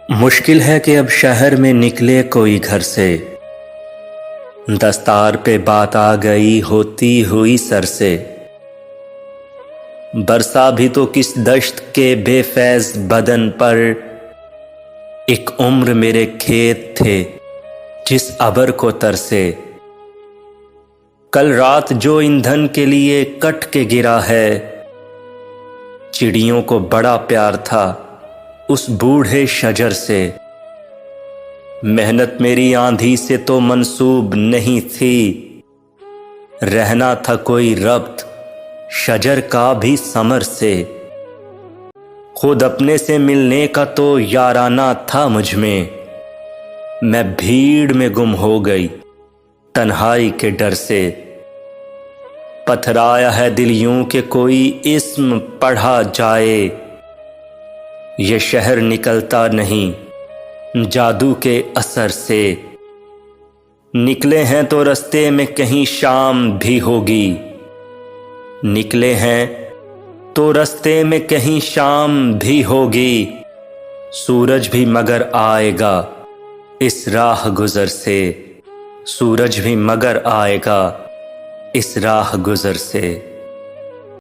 مشکل ہے کہ اب شہر میں نکلے کوئی گھر سے، دستار پہ بات آ گئی ہوتی ہوئی سر سے۔ برسا بھی تو کس دشت کے بے فیض بدن پر، ایک عمر میرے کھیت تھے جس ابر کو ترسے۔ کل رات جو ایندھن کے لیے کٹ کے گرا ہے، چڑیوں کو بڑا پیار تھا اس بوڑھے شجر سے۔ محنت میری آندھی سے تو منسوب نہیں تھی، رہنا تھا کوئی ربط شجر کا بھی ثمر سے۔ خود اپنے سے ملنے کا تو یارانہ تھا مجھ میں بھیڑ میں گم ہو گئی تنہائی کے ڈر سے۔ پتھرایا ہے دل یوں کہ کوئی اسم پڑھا جائے، یہ شہر نکلتا نہیں جادو کے اثر سے۔ نکلے ہیں تو رستے میں کہیں شام بھی ہوگی، نکلے ہیں تو رستے میں کہیں شام بھی ہوگی، سورج بھی مگر آئے گا اس راہ گزر سے، سورج بھی مگر آئے گا اس راہ گزر سے۔